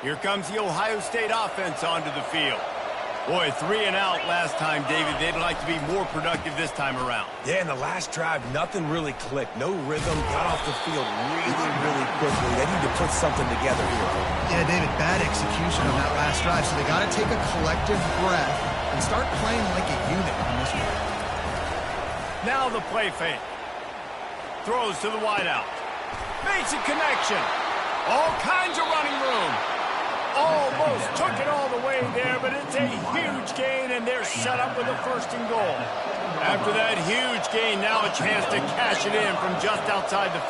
Here comes the Ohio State offense onto the field. Boy, 3 and out last time, David. They'd like to be more productive this time around. Yeah, in the last drive, nothing really clicked. No rhythm, got off the field really quickly. They need to put something together here. Yeah, David, bad execution on that last drive, so they got to take a collective breath and start playing like a unit on this one. Now the play fake. Throws to the wideout. Makes a connection. All kinds of running room. Almost took it all the way there, but it's a huge gain, and they're set up with a 1st and goal. After that huge gain, now a chance to cash it in from just outside the 5.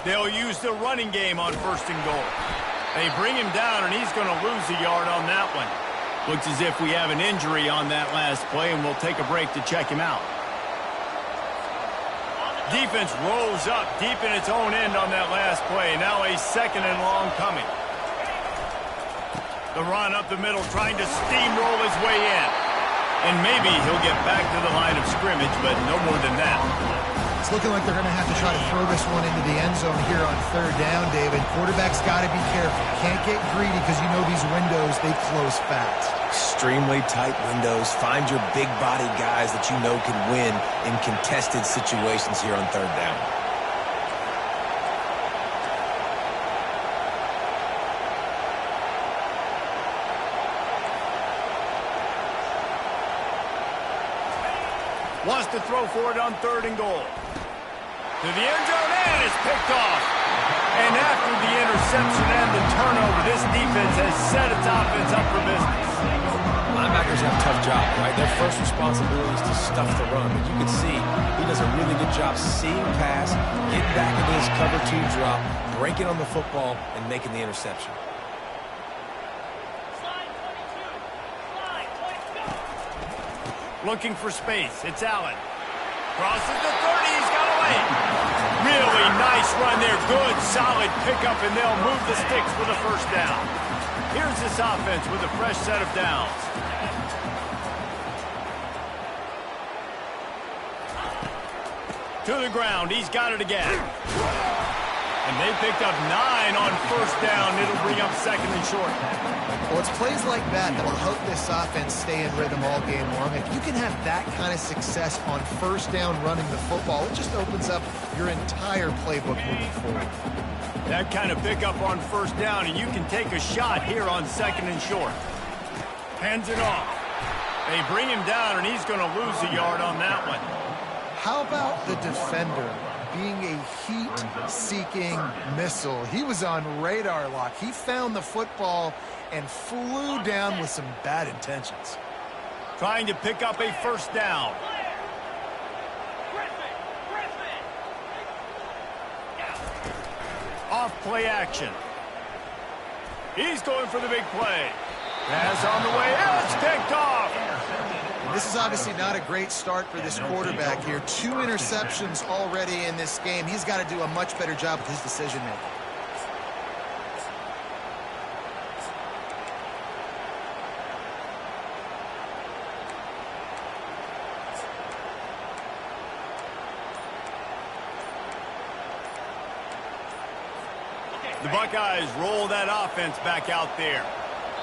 They'll use the running game on 1st and goal. They bring him down, and he's going to lose a yard on that one. Looks as if we have an injury on that last play, and we'll take a break to check him out. Defense rolls up deep in its own end on that last play. Now a 2nd and long coming. The run up the middle, trying to steamroll his way in. And maybe he'll get back to the line of scrimmage, but no more than that. It's looking like they're going to have to try to throw this one into the end zone here on 3rd down, David. Quarterback's got to be careful. Can't get greedy because you know these windows, they close fast. Extremely tight windows. Find your big body guys that you know can win in contested situations here on 3rd down. Wants to throw for it on 3rd and goal. To the end zone, and it's picked off. And after the interception and the turnover, this defense has set its offense up for business. Linebackers have a tough job, right? Their first responsibility is to stuff the run. But you can see he does a really good job seeing pass, getting back into his cover 2 drop, breaking on the football, and making the interception. Looking for space. It's Allen. Crosses the 30. He's got away. Really nice run there. Good, solid pickup, and they'll move the sticks for the 1st down. Here's this offense with a fresh set of downs. To the ground. He's got it again. And they picked up 9 on 1st down. It'll bring up 2nd and short. Well, it's plays like that that will help this offense stay in rhythm all game long. If you can have that kind of success on 1st down running the football, it just opens up your entire playbook moving forward. That kind of pickup on 1st down, and you can take a shot here on 2nd and short. Hands it off. They bring him down, and he's going to lose a yard on that one. How about the defender being a heat-seeking missile? He was on radar lock. He found the football and flew down with some bad intentions. Trying to pick up a 1st down. Off play action. He's going for the big play. Pass on the way. It's picked off. This is obviously not a great start for this quarterback here. 2 interceptions already in this game. He's got to do a much better job with his decision-making. The Buckeyes roll that offense back out there.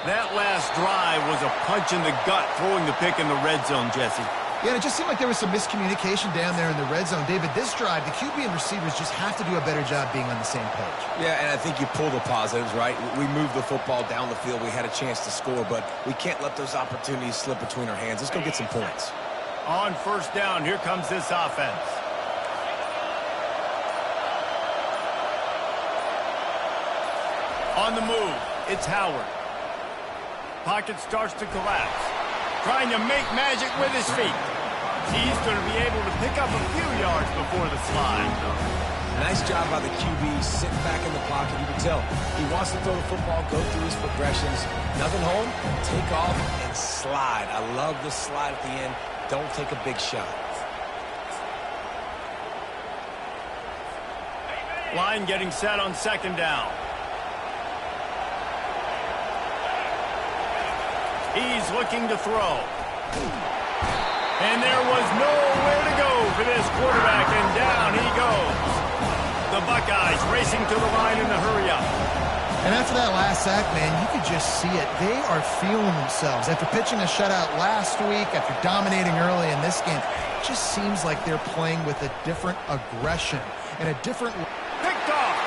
That last drive was a punch in the gut, throwing the pick in the red zone, Jesse. Yeah, it just seemed like there was some miscommunication down there in the red zone. David, this drive, the QB and receivers just have to do a better job being on the same page. Yeah, and I think you pull the positives, right? We moved the football down the field. We had a chance to score, but we can't let those opportunities slip between our hands. Let's go get some points. On 1st down, here comes this offense. On the move, it's Howard. Pocket starts to collapse. Trying to make magic with his feet. He's going to be able to pick up a few yards before the slide. Nice job by the QB, sitting back in the pocket. You can tell he wants to throw the football, go through his progressions. Nothing home, take off, and slide. I love the slide at the end. Don't take a big shot. Line getting set on 2nd down. He's looking to throw. And there was nowhere to go for this quarterback, and down he goes. The Buckeyes racing to the line in the hurry-up. And after that last sack, man, you could just see it. They are feeling themselves. After pitching a shutout last week, after dominating early in this game, it just seems like they're playing with a different aggression and a different... Picked off.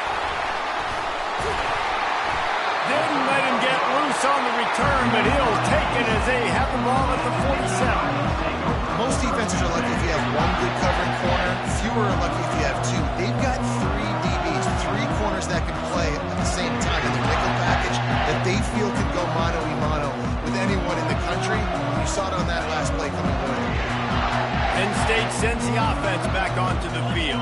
Didn't let him get loose on the return, but he'll take it as they have the ball at the 47. Most defenses are lucky if you have one good covering corner. Fewer are lucky if you have two. They've got three DBs, three corners that can play at the same time in their nickel package that they feel can go mano-a-mano with anyone in the country. You saw it on that last play coming away. Penn State sends the offense back onto the field.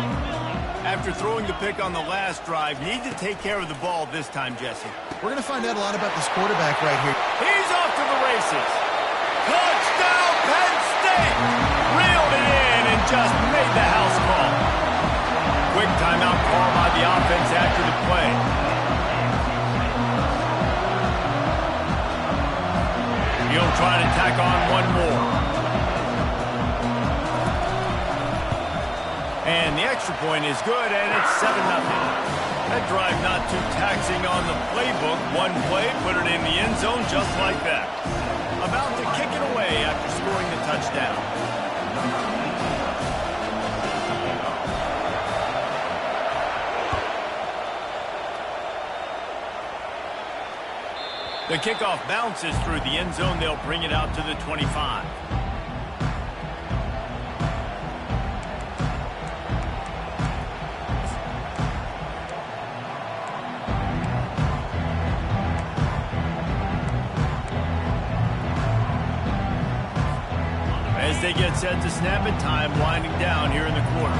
After throwing the pick on the last drive, need to take care of the ball this time, Jesse. We're going to find out a lot about this quarterback right here. He's off to the races. Touchdown, Penn State! Reeled it in and just made the house call. Quick timeout call by the offense after the play. He'll try to tack on one more. And the extra point is good, and it's 7-0. That drive not too taxing on the playbook. One play, put it in the end zone just like that. About to kick it away after scoring the touchdown. The kickoff bounces through the end zone. They'll bring it out to the 25. As they get set to snap it, time winding down here in the quarter.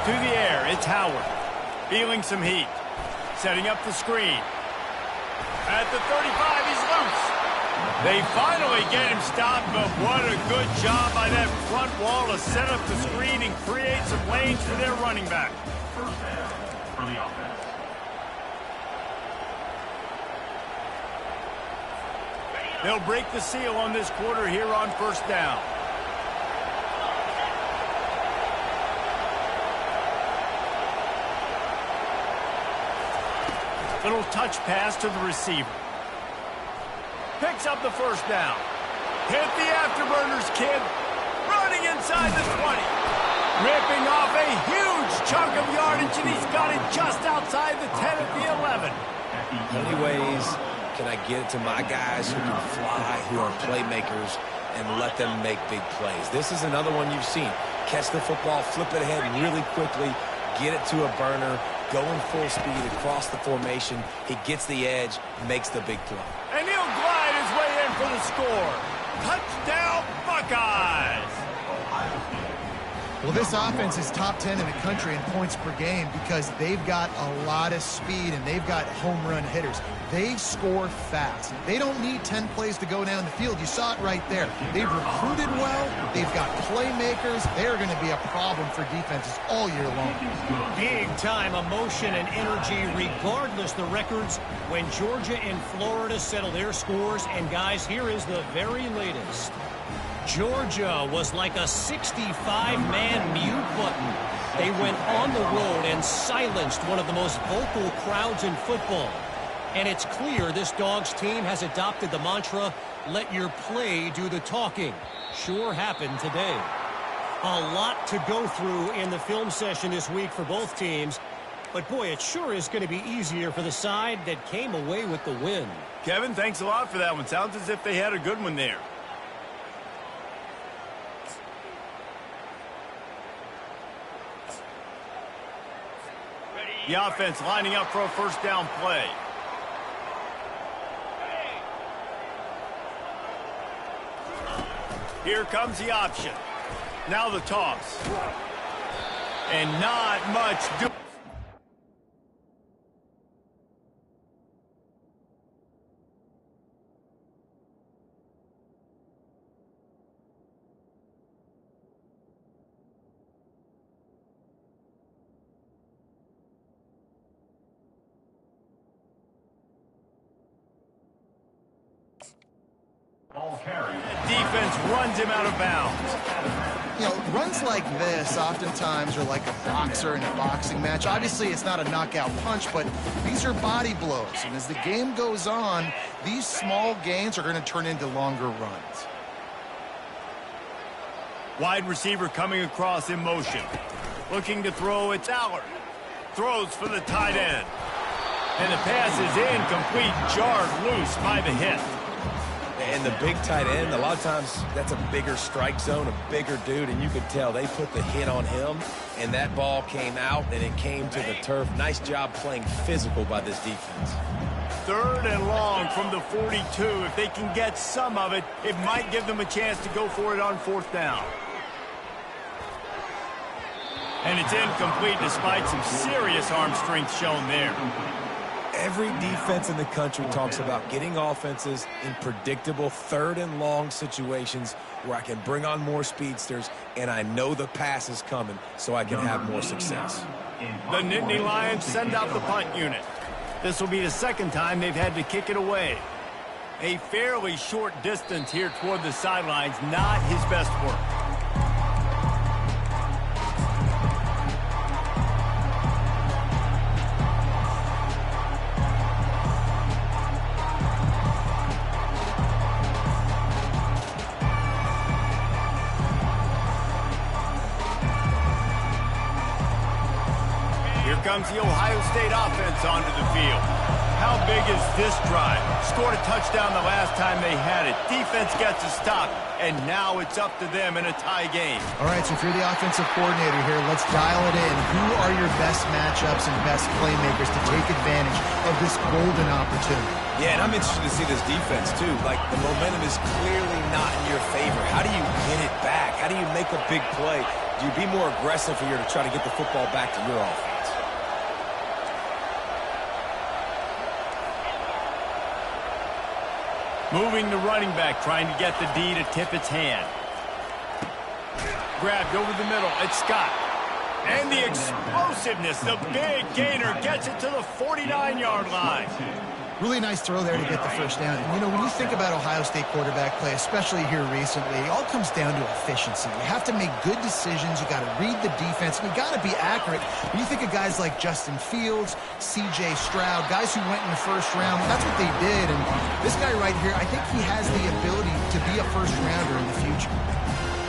To the air, it's Howard. Feeling some heat. Setting up the screen. At the 35, he's loose. They finally get him stopped, but what a good job by that front wall to set up the screen and create some lanes for their running back. First down for the offense. They'll break the seal on this quarter here on first down. Little touch pass to the receiver. Picks up the first down. Hit the afterburners, kid. Running inside the 20. Ripping off a huge chunk of yardage, and he's got it just outside the 10 at the 11. How many ways can I get it to my guys who can fly, who are playmakers, and let them make big plays? This is another one you've seen. Catch the football, flip it ahead really quickly, get it to a burner, going full speed across the formation. He gets the edge, makes the big play. And he'll glide his way in for the score. Touchdown, Buckeyes! Well, this offense is top 10 in the country in points per game because they've got a lot of speed and they've got home run hitters. They score fast. They don't need 10 plays to go down the field. You saw it right there. They've recruited well. They've got playmakers. They're going to be a problem for defenses all year long. Big-time emotion and energy regardless the records when Georgia and Florida settle their scores. And, guys, here is the very latest. Georgia was like a 65-man mute button. They went on the road and silenced one of the most vocal crowds in football. And it's clear this Dogs team has adopted the mantra, let your play do the talking. Sure happened today. A lot to go through in the film session this week for both teams. But, boy, it sure is going to be easier for the side that came away with the win. Kevin, thanks a lot for that one. Sounds as if they had a good one there. The offense lining up for a first down play. Here comes the option. Now the toss. And not much do. Ball carried. defense runs him out of bounds. You know, runs like this oftentimes are like a boxer in a boxing match. Obviously, it's not a knockout punch, but these are body blows. And as the game goes on, these small gains are going to turn into longer runs. Wide receiver coming across in motion. Looking to throw, it's Allard. Throws for the tight end. And the pass is incomplete, jarred loose by the hit. And the big tight end, a lot of times that's a bigger strike zone, a bigger dude, and you could tell they put the hit on him, and that ball came out, and it came to the turf. Nice job playing physical by this defense. 3rd and long from the 42. If they can get some of it, it might give them a chance to go for it on 4th down. And it's incomplete despite some serious arm strength shown there. Every defense in the country talks about getting offenses in predictable 3rd and long situations where I can bring on more speedsters and I know the pass is coming so I can have more success. The Nittany Lions send out the punt unit. This will be the 2nd time they've had to kick it away. A fairly short distance here toward the sidelines, not his best work. Comes the Ohio State offense onto the field. How big is this drive? Scored a touchdown the last time they had it. Defense gets a stop, and now it's up to them in a tie game. All right, so if you're the offensive coordinator here, let's dial it in. Who are your best matchups and best playmakers to take advantage of this golden opportunity? Yeah, and I'm interested to see this defense, too. Like, the momentum is clearly not in your favor. How do you get it back? How do you make a big play? Do you be more aggressive here to try to get the football back to your offense? Moving the running back, trying to get the D to tip its hand. Grabbed over the middle. It's Scott. And the explosiveness, the big gainer gets it to the 49-yard line. Really nice throw there to get the 1st down. And, you know, when you think about Ohio State quarterback play, especially here recently, it all comes down to efficiency. You have to make good decisions. You got to read the defense. And you got to be accurate. When you think of guys like Justin Fields, C.J. Stroud, guys who went in the 1st round, that's what they did. And this guy right here, I think he has the ability to be a 1st rounder in the future.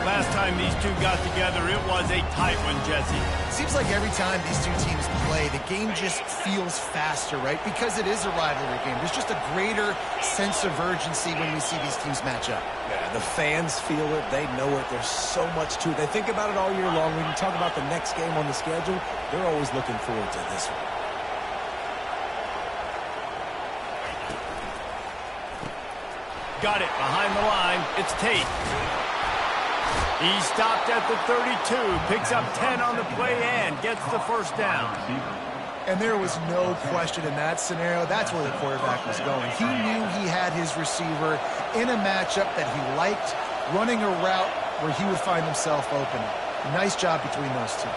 Last time these two got together, it was a tight one, Jesse. Seems like every time these two teams play, the game just feels faster, right? Because it is a rivalry game. There's just a greater sense of urgency when we see these teams match up. Yeah, the fans feel it. They know it. There's so much to it. They think about it all year long. When you talk about the next game on the schedule, they're always looking forward to this one. Got it behind the line. It's Tate. He stopped at the 32, picks up 10 on the play and gets the 1st down. And there was no question in that scenario. That's where the quarterback was going. He knew he had his receiver in a matchup that he liked, running a route where he would find himself open. Nice job between those two.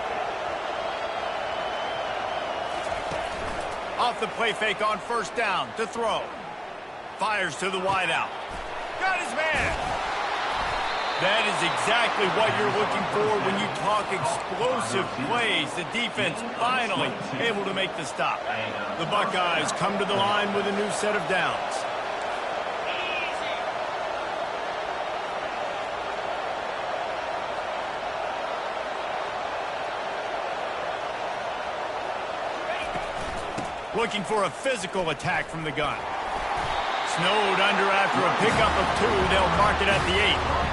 Off the play fake on 1st down to throw. Fires to the wideout. Got his man. That is exactly what you're looking for when you talk explosive plays. The defense finally able to make the stop. The Buckeyes come to the line with a new set of downs. Looking for a physical attack from the gun. Snowed under after a pickup of 2. They'll mark it at the 8.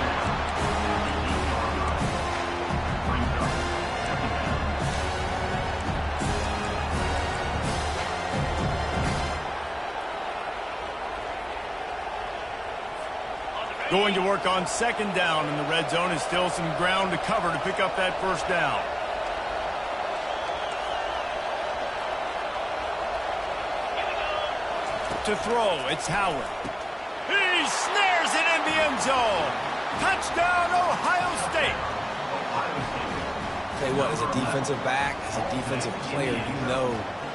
Going to work on 2nd down in the red zone. Is still some ground to cover to pick up that 1st down. To throw, it's Howard. He snares it in the end zone. Touchdown, Ohio State. Tell you what, as a defensive back, as a defensive player, you know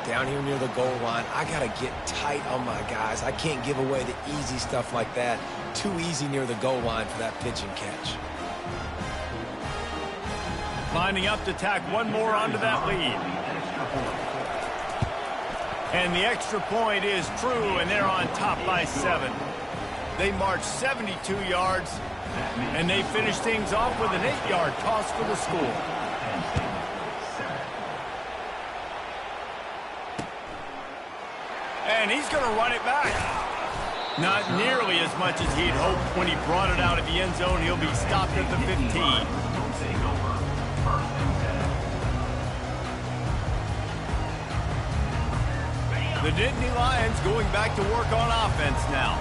down here near the goal line, I got to get tight on my guys. I can't give away the easy stuff like that. Too easy near the goal line for that pitch and catch. Lining up to tack one more onto that lead. And the extra point is true, and they're on top by 7. They march 72 yards, and they finish things off with an 8-yard toss for the score. And he's going to run it back. Not nearly as much as he'd hoped when he brought it out of the end zone. He'll be stopped at the 15. The Nittany Lions going back to work on offense now.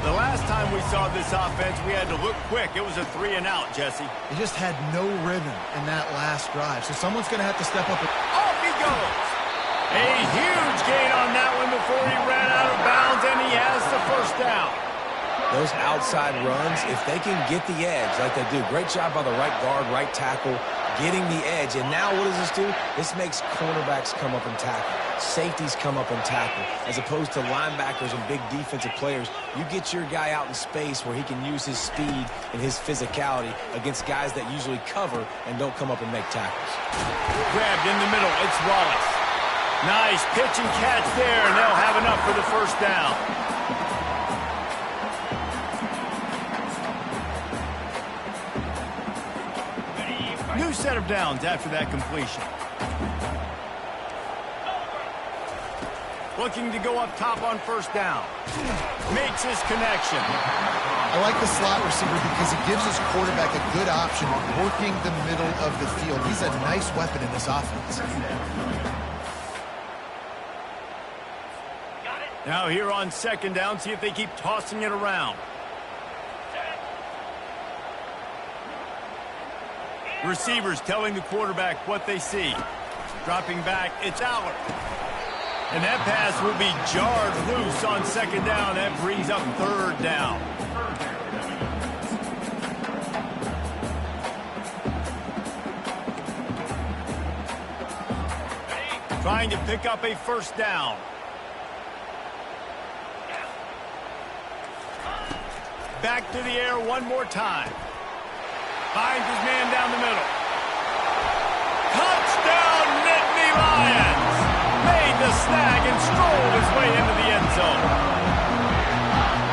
The last time we saw this offense, we had to look quick. It was a 3-and-out, Jesse. They just had no rhythm in that last drive, so someone's going to have to step up. Off he goes. A huge gain on that one before he ran out of bounds, and he has the first down. Those outside runs, if they can get the edge like they do, great job by the right guard, right tackle, getting the edge. And now what does this do? This makes cornerbacks come up and tackle. Safeties come up and tackle. As opposed to linebackers and big defensive players, you get your guy out in space where he can use his speed and his physicality against guys that usually cover and don't come up and make tackles. Grabbed in the middle. It's Wallace. Nice pitch and catch there, and they'll have enough for the first down. New set of downs after that completion. Looking to go up top on first down. Makes his connection. I like the slot receiver because he gives his quarterback a good option of working the middle of the field. He's a nice weapon in this offense. Now here on second down, see if they keep tossing it around. Receivers telling the quarterback what they see. Dropping back, it's Aller. And that pass will be jarred loose on second down. That brings up third down. Trying to pick up a first down. Back to the air one more time. Finds his man down the middle. Touchdown, Nittany Lions! Made the snag and strolled his way into the end zone.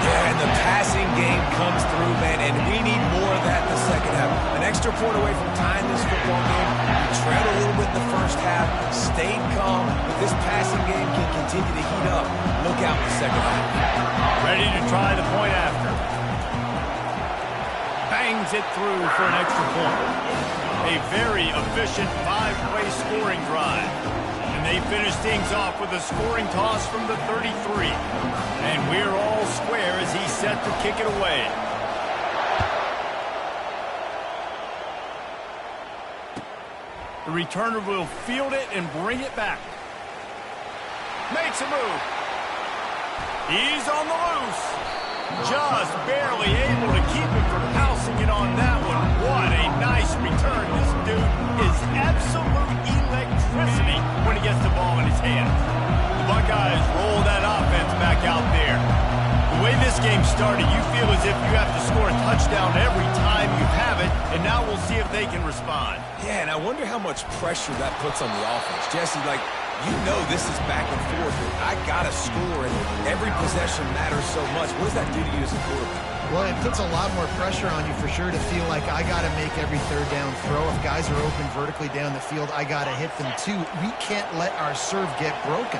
Yeah, and the passing game comes through, man, and we need more of that in the second half. An extra point away from tying this football game. We tread a little bit in the first half, stayed calm, but this passing game can continue to heat up. Look out in the second half. Ready to try the point after. Bangs it through for an extra point. A very efficient 5-play scoring drive. And they finish things off with a scoring toss from the 33. And we're all square as he's set to kick it away. The returner will field it and bring it back. Makes a move. He's on the loose. Just barely able to keep him from pouncing it on that one. What a nice return. This dude is absolute electricity when he gets the ball in his hand. The Buckeyes roll that offense back out there. The way this game started, you feel as if you have to score a touchdown every time you have it, and now we'll see if they can respond. Yeah, and I wonder how much pressure that puts on the offense. Jesse, like, you know this is back and forth. I got to score, and every possession matters so much. What does that do to you as a quarterback? Well, it puts a lot more pressure on you for sure to feel like I got to make every third down throw. If guys are open vertically down the field, I got to hit them too. We can't let our serve get broken.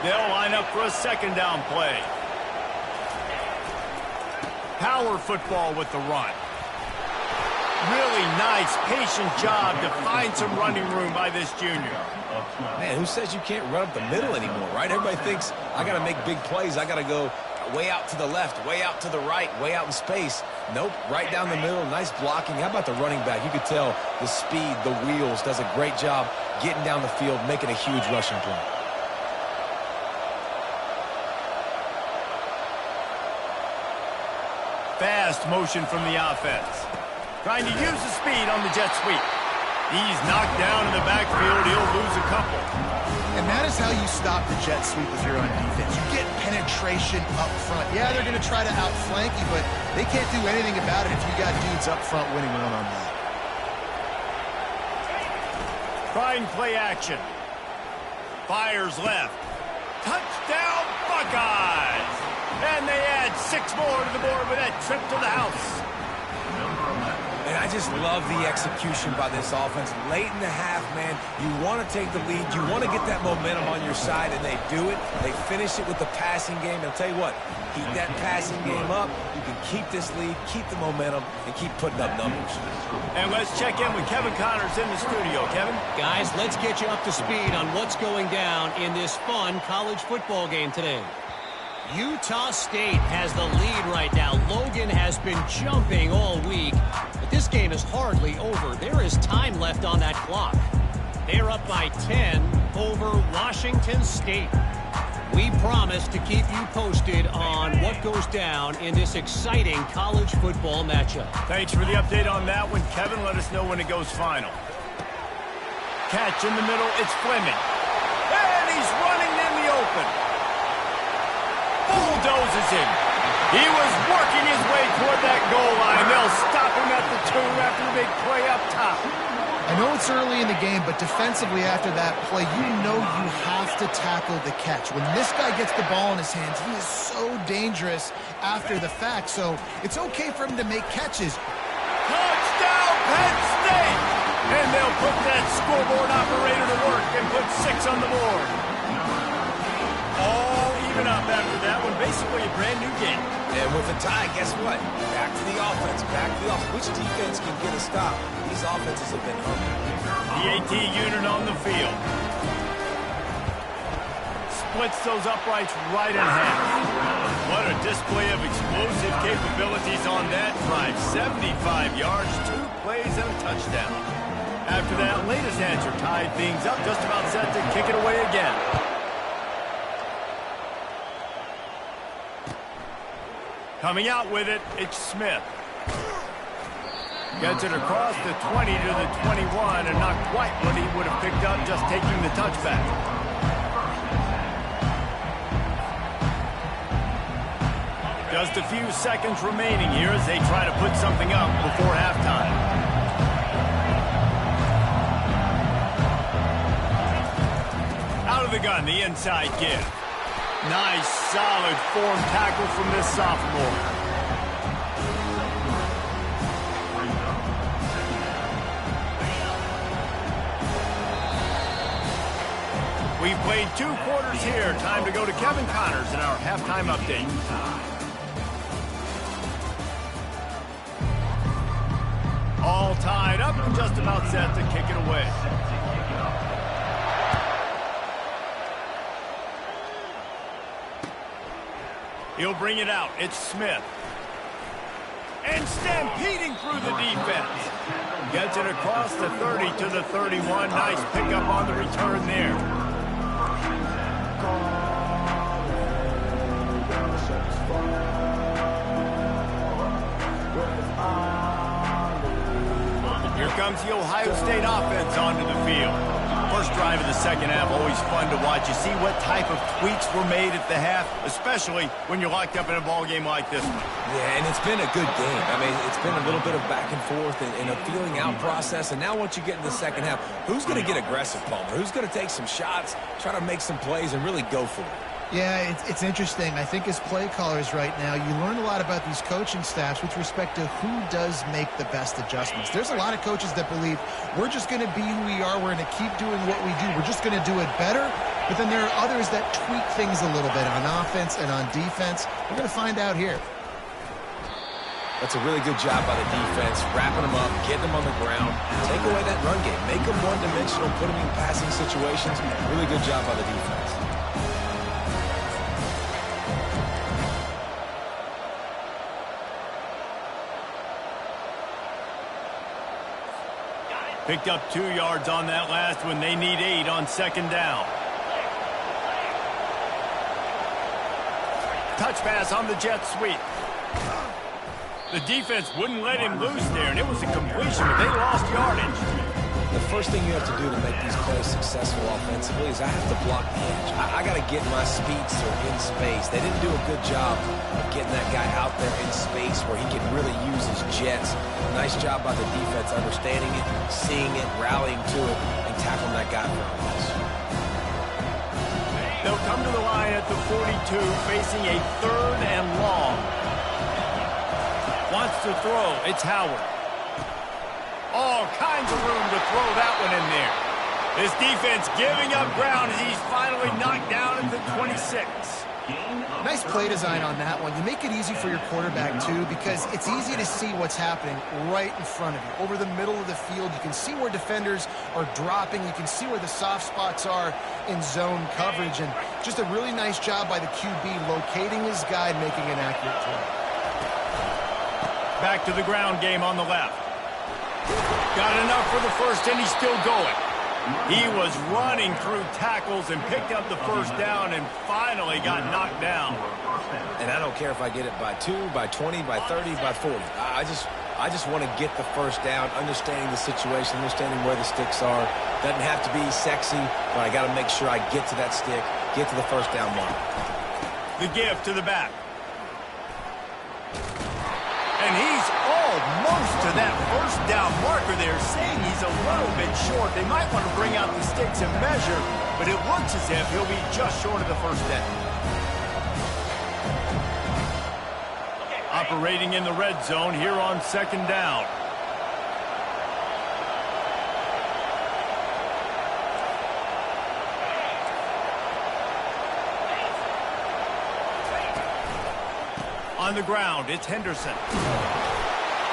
They'll line up for a second down play. Power football with the run. Really nice, patient job to find some running room by this junior. Man, who says you can't run up the middle anymore, right? Everybody thinks I got to make big plays. I got to go way out to the left, way out to the right, way out in space. Nope, right down the middle. Nice blocking. How about the running back? You could tell the speed, the wheels, does a great job getting down the field, making a huge rushing play. Fast motion from the offense. Trying to use the speed on the jet sweep. He's knocked down in the backfield. He'll lose a couple. And that is how you stop the jet sweep if you're on defense. You get penetration up front. Yeah, they're going to try to outflank you, but they can't do anything about it if you got dudes up front winning one-on-one. Trying play action. Fires left. Touchdown, Buckeyes! And they add 6 more to the board with that trip to the house. And I just love the execution by this offense. Late in the half, man, you want to take the lead. You want to get that momentum on your side, and they do it. They finish it with the passing game. And I'll tell you what, keep that passing game up. You can keep this lead, keep the momentum, and keep putting up numbers. And let's check in with Kevin Connors in the studio. Kevin? Guys, let's get you up to speed on what's going down in this fun college football game today. Utah State has the lead right now. Logan has been jumping all week, but this game is hardly over. There is time left on that clock. They're up by 10 over Washington State. We promise to keep you posted on what goes down in this exciting college football matchup. Thanks for the update on that one, Kevin. Let us know when it goes final. Catch in the middle. It's Fleming. And he's running in the open. Bulldozes him. He was working his way toward that goal line. They'll stop him at the 2 after the big play up top. I know it's early in the game, but defensively after that play, you know you have to tackle the catch. When this guy gets the ball in his hands, he is so dangerous after the fact. So it's okay for him to make catches. Touchdown, Penn State! And they'll put that scoreboard operator to work and put 6 on the board. All even up after that one. Basically a brand new game. And with a tie, guess what? Back to the offense. Back to the offense. Which defense can get a stop? These offenses have been hungry. The AT unit on the field. Splits those uprights right in half. What a display of explosive capabilities on that drive. 75 yards, 2 plays, and a touchdown. After that latest answer tied things up, just about set to kick it away again. Coming out with it, it's Smith. Gets it across the 20 to the 21, and not quite what he would have picked up just taking the touchback. Just a few seconds remaining here as they try to put something up before halftime. Out of the gun, the inside give. Nice, solid form tackle from this sophomore. We've played 2 quarters here. Time to go to Kevin Connors in our halftime update. All tied up and just about set to kick it away. He'll bring it out. It's Smith. And stampeding through the defense. Gets it across the 30 to the 31. Nice pickup on the return there. Here comes the Ohio State offense onto the field. First drive of the second half, always fun to watch. You see what type of tweaks were made at the half, especially when you're locked up in a ball game like this one. Yeah, and it's been a good game. I mean, it's been a little bit of back and forth and a feeling out process. And now once you get in the second half, who's going to get aggressive, Palmer? Who's going to take some shots, try to make some plays, and really go for it? Yeah, it's interesting. I think as play callers right now, you learn a lot about these coaching staffs with respect to who does make the best adjustments. There's a lot of coaches that believe we're just going to be who we are. We're going to keep doing what we do. We're just going to do it better. But then there are others that tweak things a little bit on offense and on defense. We're going to find out here. That's a really good job by the defense, wrapping them up, getting them on the ground, take away that run game, make them one-dimensional, put them in passing situations. Really good job by the defense. Picked up 2 yards on that last one. They need 8 on second down. Touch pass on the jet sweep. The defense wouldn't let him loose there, and it was a completion, but they lost yardage. the first thing you have to do to make these plays successful offensively is I have to block the edge. I got to get my speedster in space. They didn't do a good job of getting that guy out there in space where he can really use his jets. Nice job by the defense understanding it, seeing it, rallying to it, and tackling that guy for a loss. They'll come to the line at the 42, facing a 3rd and long. Wants to throw. It's Howard. All kinds of room to throw that one in there. This defense giving up ground as he's finally knocked down at the 26. Nice play design on that one. You make it easy for your quarterback, too, because it's easy to see what's happening right in front of you. Over the middle of the field, you can see where defenders are dropping. You can see where the soft spots are in zone coverage. And just a really nice job by the QB locating his guy and making an accurate throw. Back to the ground game on the left. Got enough for the first, and he's still going. He was running through tackles and picked up the first down and finally got knocked down. And I don't care if I get it by 2, by 20, by 30, by 40. I just want to get the first down, understanding the situation, understanding where the sticks are. Doesn't have to be sexy, but I got to make sure I get to that stick, get to the first down mark. The give to the back. And he's almost to that first down marker there, saying he's a little bit short. They might want to bring out the sticks and measure, but it looks as if he'll be just short of the first down. Operating in the red zone here on 2nd down. On the ground, it's Henderson.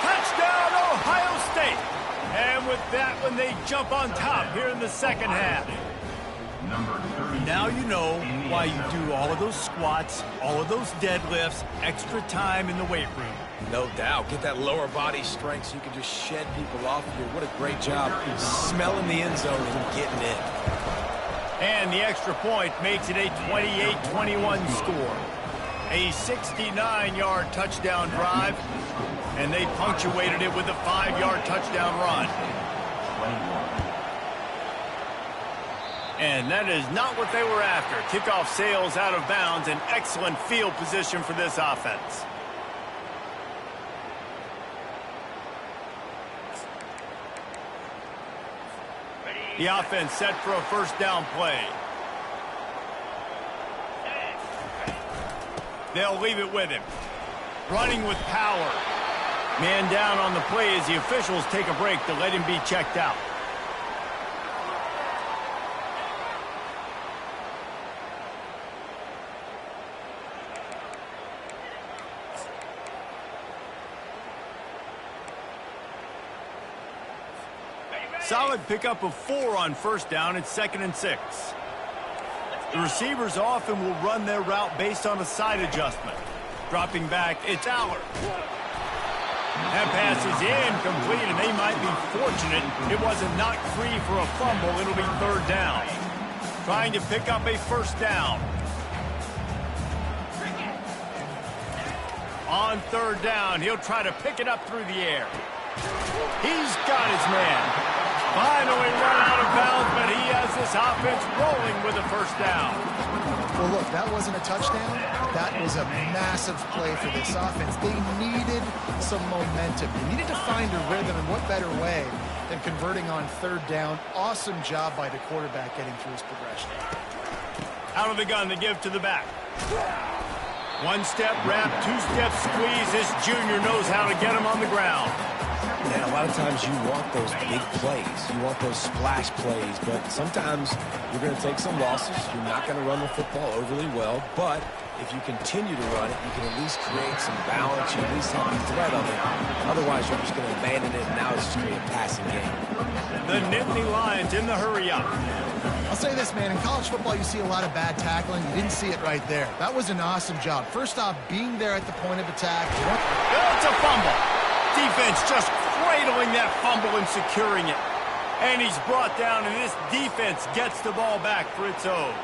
Touchdown, Ohio State. And with that one, they jump on top here in the second half. Now you know why you do all of those squats, all of those deadlifts, extra time in the weight room. No doubt. Get that lower body strength so you can just shed people off of you. What a great job smelling the end zone and getting in. And the extra point makes it a 28-21 score. A 69-yard touchdown drive, and they punctuated it with a 5-yard touchdown run. And that is not what they were after. Kickoff sails out of bounds, an excellent field position for this offense. The offense set for a first down play. They'll leave it with him. Running with power. Man down on the play as the officials take a break to let him be checked out. Solid pickup of 4 on first down. It's 2nd and 6. The receivers often will run their route based on a side adjustment. Dropping back, it's Allard. That pass is incomplete, and they might be fortunate it wasn't knocked free for a fumble. It'll be 3rd down. Trying to pick up a first down. On 3rd down, he'll try to pick it up through the air. He's got his man. Finally run out of bounds, but he has this offense rolling with a first down. Well, look, that wasn't a touchdown. That was a massive play for this offense. They needed some momentum. They needed to find a rhythm, and what better way than converting on 3rd down. Awesome job by the quarterback getting through his progression. Out of the gun, the give to the back. 1-step wrap, 2-step squeeze. This junior knows how to get him on the ground. And a lot of times you want those big plays. You want those splash plays, but sometimes you're going to take some losses. You're not going to run the football overly well, but if you continue to run it, you can at least create some balance. You at least have a threat of it. Otherwise, you're just going to abandon it, and now it's just going to be a passing game. The Nittany Lions in the hurry-up. I'll say this, man. In college football, you see a lot of bad tackling. You didn't see it right there. That was an awesome job. First off, being there at the point of attack. It's a fumble. Defense just cradling that fumble and securing it. And he's brought down, and this defense gets the ball back for its own.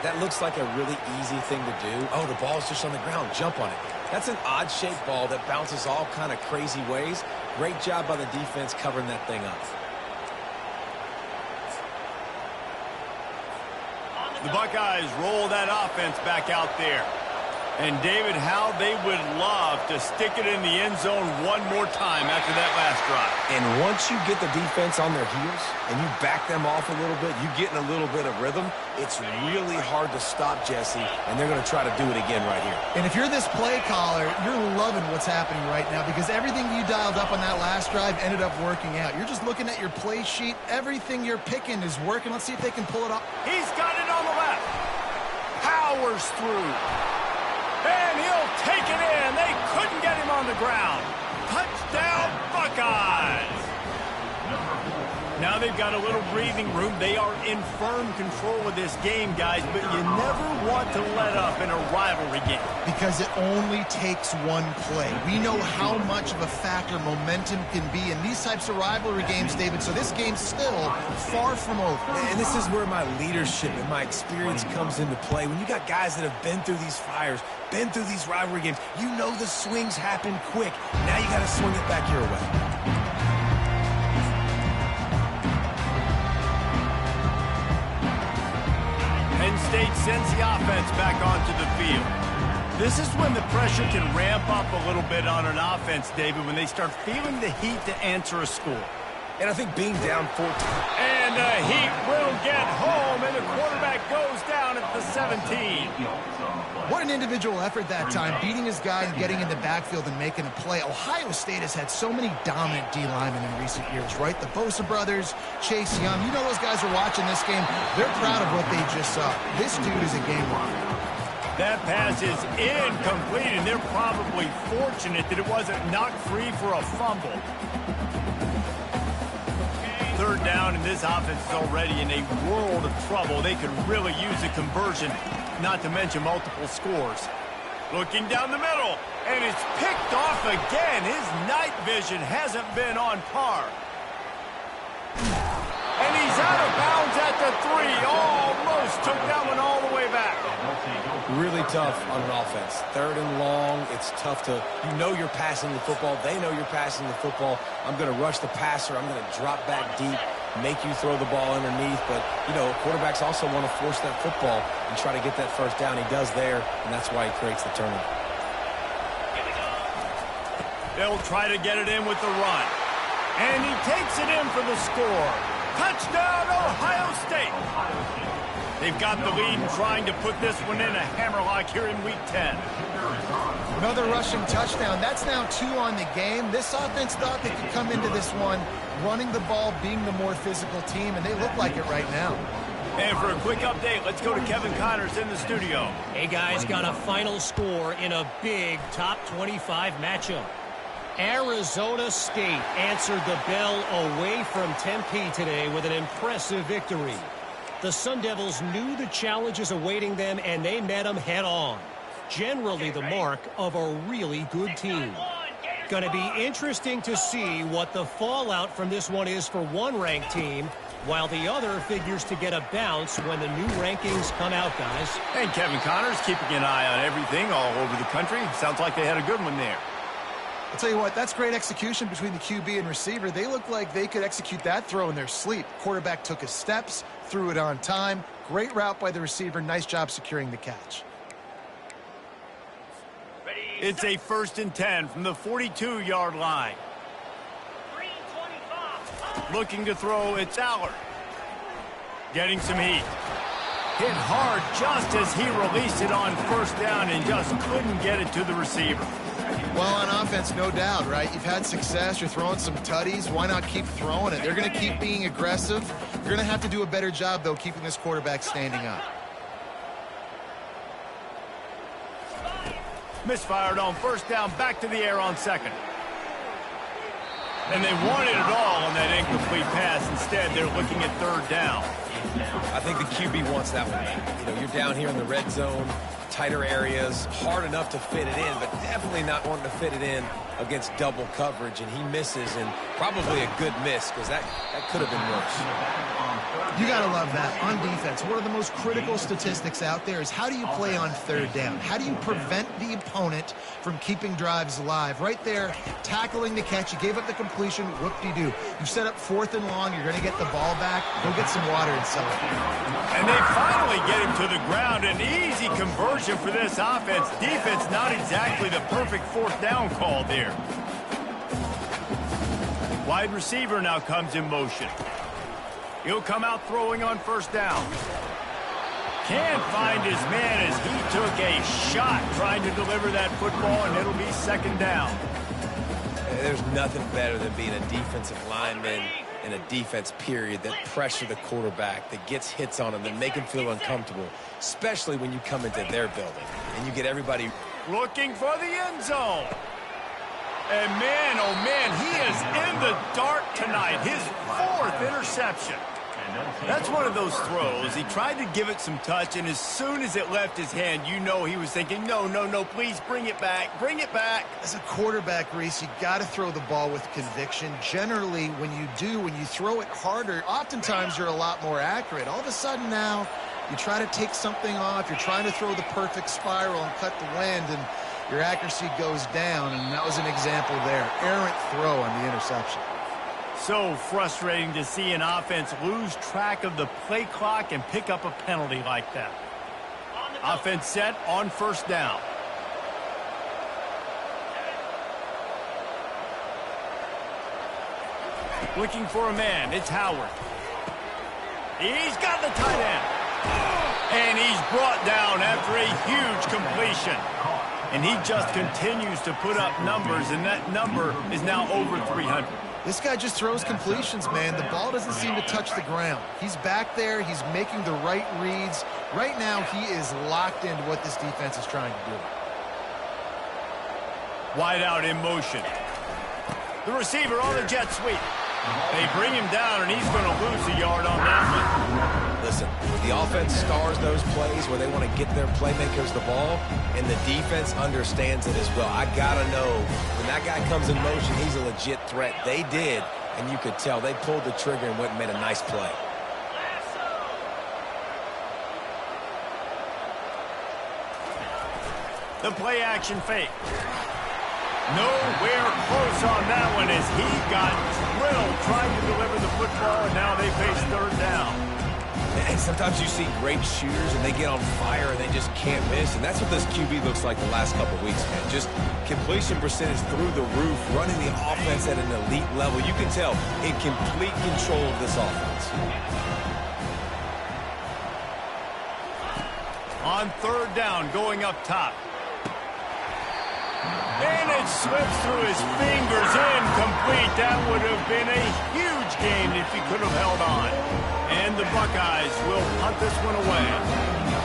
That looks like a really easy thing to do. Oh, the ball's just on the ground. Jump on it. That's an odd-shaped ball that bounces all kind of crazy ways. Great job by the defense covering that thing up. The Buckeyes roll that offense back out there. And, David, how they would love to stick it in the end zone one more time after that last drive. And once you get the defense on their heels and you back them off a little bit, you get in a little bit of rhythm, it's really hard to stop, Jesse, and they're going to try to do it again right here. And if you're this play caller, you're loving what's happening right now because everything you dialed up on that last drive ended up working out. You're just looking at your play sheet. Everything you're picking is working. Let's see if they can pull it off. He's got it on the left. Powers through. And he'll take it in. They couldn't get him on the ground. Touchdown, Buckeyes. Now they've got a little breathing room. They are in firm control of this game, guys, but you never want to let up in a rivalry game. Because it only takes one play. We know how much of a factor momentum can be in these types of rivalry games, David, so this game's still far from over. And this is where my leadership and my experience comes into play. When you got guys that have been through these fires, been through these rivalry games, you know the swings happen quick. Now you got to swing it back your way. Penn State sends the offense back onto the field. This is when the pressure can ramp up a little bit on an offense, David, when they start feeling the heat to answer a score. And I think being down 14. And the Heat will get home, and the quarterback goes down at the 17. What an individual effort that time, beating his guy and getting in the backfield and making a play. Ohio State has had so many dominant D-linemen in recent years, right? The Bosa brothers, Chase Young. You know those guys are watching this game. They're proud of what they just saw. This dude is a game winner. That pass is incomplete, and they're probably fortunate that it wasn't knocked free for a fumble. Third down, and this offense is already in a world of trouble. They could really use a conversion, not to mention multiple scores. Looking down the middle, and it's picked off again. His night vision hasn't been on par. And he's out of bounds at the 3. Almost took that one all the way back. Really tough on an offense. Third and long, it's tough to, you know you're passing the football. They know you're passing the football. I'm going to rush the passer. I'm going to drop back deep, make you throw the ball underneath. But, you know, quarterbacks also want to force that football and try to get that first down. He does there, and that's why he creates the turnover. They'll try to get it in with the run. And he takes it in for the score. Touchdown, Ohio State. They've got the lead and trying to put this one in a hammerlock here in Week 10. Another rushing touchdown. That's now 2 on the game. This offense thought they could come into this one running the ball, being the more physical team, and they look like it right now. And for a quick update, let's go to Kevin Connors in the studio. Hey, guys, got a final score in a big top 25 matchup. Arizona State answered the bell away from Tempe today with an impressive victory. The Sun Devils knew the challenges awaiting them, and they met them head-on. Generally the mark of a really good team. Going to be interesting to see what the fallout from this one is for one ranked team, while the other figures to get a bounce when the new rankings come out, guys. And Kevin Connors keeping an eye on everything all over the country. Sounds like they had a good one there. I'll tell you what, that's great execution between the QB and receiver. They look like they could execute that throw in their sleep. Quarterback took his steps, threw it on time. Great route by the receiver. Nice job securing the catch. It's a 1st and 10 from the 42-yard line. Looking to throw, it's Allard. Getting some heat. Hit hard just as he released it on 1st down and just couldn't get it to the receiver. Well, on offense, no doubt, right? You've had success. You're throwing some tutties. Why not keep throwing it? They're going to keep being aggressive. You're going to have to do a better job, though, keeping this quarterback standing up. Misfired on 1st down, back to the air on 2nd. And they wanted it all on that incomplete pass. Instead, they're looking at 3rd down. I think the QB wants that one. You know, you're down here in the red zone, tighter areas, hard enough to fit it in, but definitely not wanting to fit it in against double coverage, and he misses, and probably a good miss because that could have been worse. You got to love that. On defense, one of the most critical statistics out there is how do you play on third down? How do you prevent the opponent from keeping drives alive? Right there, tackling the catch. You gave up the completion. Whoop-de-doo. You set up 4th and long. You're going to get the ball back. Go get some water and sell it. And they finally get him to the ground. An easy conversion for this offense. Defense not exactly the perfect 4th down call there. Wide receiver now comes in motion. He'll come out throwing on 1st down. Can't find his man as he took a shot trying to deliver that football, and it'll be 2nd down. There's nothing better than being a defensive lineman in a defense period that pressure the quarterback, that gets hits on him, that make him feel uncomfortable, especially when you come into their building and you get everybody looking for the end zone. And man, oh man, he is in the dark tonight. His 4th interception. That's one of those throws. He tried to give it some touch, and as soon as it left his hand, you know he was thinking, no, no, no, please bring it back. Bring it back. As a quarterback, Reese, you got to throw the ball with conviction. Generally, when you throw it harder, oftentimes you're a lot more accurate. All of a sudden now, you try to take something off. You're trying to throw the perfect spiral and cut the wind, and your accuracy goes down, and that was an example there. Errant throw on the interception. So frustrating to see an offense lose track of the play clock and pick up a penalty like that. Offense set on 1st down. Looking for a man. It's Howard. He's got the tight end. And he's brought down after a huge completion. And he just continues to put up numbers, and that number is now over 300. This guy just throws completions, man. The ball doesn't seem to touch the ground. He's back there. He's making the right reads. Right now, he is locked into what this defense is trying to do. Wide out in motion. The receiver on the jet sweep. They bring him down, and he's going to lose a yard on that one. Listen, the offense stars those plays where they want to get their playmakers the ball, and the defense understands it as well. I got to know, when that guy comes in motion, he's a legit threat. They did, and you could tell they pulled the trigger and went and made a nice play. The play action fake. Nowhere close on that one as he got drilled trying to deliver the football, and now they face 3rd down. And sometimes you see great shooters and they get on fire and they just can't miss, and that's what this QB looks like the last couple weeks, man. Just completion percentage through the roof, running the offense at an elite level. You can tell in complete control of this offense. On 3rd down, going up top. And it slips through his fingers, incomplete. That would have been a huge gain if he could have held on. And the Buckeyes will punt this one away.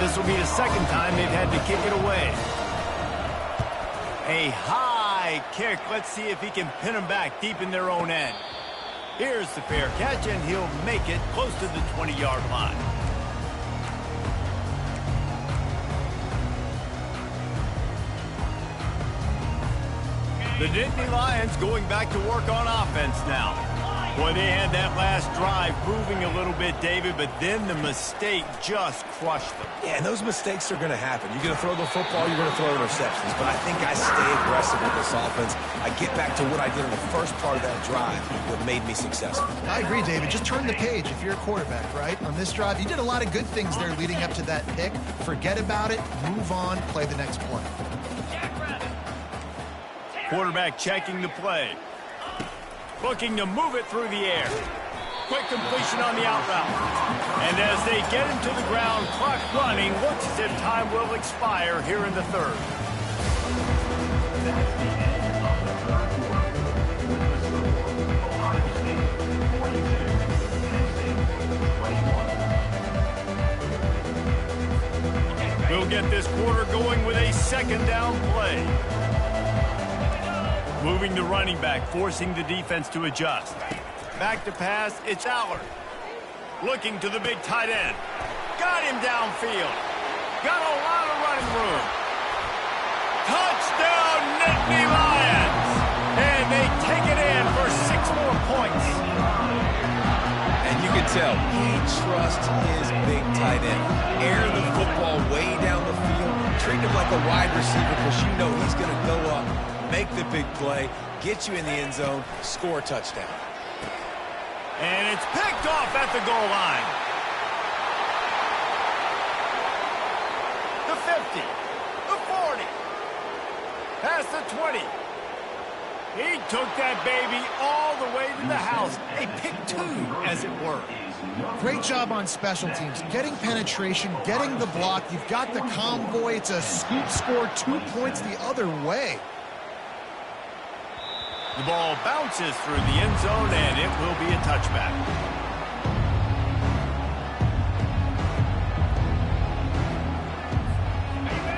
This will be the 2nd time they've had to kick it away. A high kick. Let's see if he can pin them back deep in their own end. Here's the fair catch, and he'll make it close to the 20-yard line. The Nittany Lions going back to work on offense now. Boy, they had that last drive moving a little bit, David, but then the mistake just crushed them. Yeah, and those mistakes are going to happen. You're going to throw the football, you're going to throw interceptions. But I think I stay aggressive with this offense. I get back to what I did in the first part of that drive that made me successful. I agree, David. Just turn the page if you're a quarterback, right? On this drive, you did a lot of good things there leading up to that pick. Forget about it, move on, play the next play. Quarterback checking the play. Looking to move it through the air. Quick completion on the out route. And as they get him to the ground, clock running, looks as if time will expire here in the 3rd. We'll get this quarter going with a 2nd down play. Moving the running back, forcing the defense to adjust. Back to pass, it's Allard. Looking to the big tight end. Got him downfield. Got a lot of running room. Touchdown, Nittany Lions! trust his big tight end. Air the football way down the field. Treat him like a wide receiver because you know he's going to go up, make the big play, get you in the end zone, score a touchdown. And it's picked off at the goal line. The 50, the 40, past the 20. He took that baby all the way to the house. A pick two, as it were. Great job on special teams. Getting penetration, getting the block. You've got the convoy. It's a scoop score, 2 points the other way. The ball bounces through the end zone, and it will be a touchback.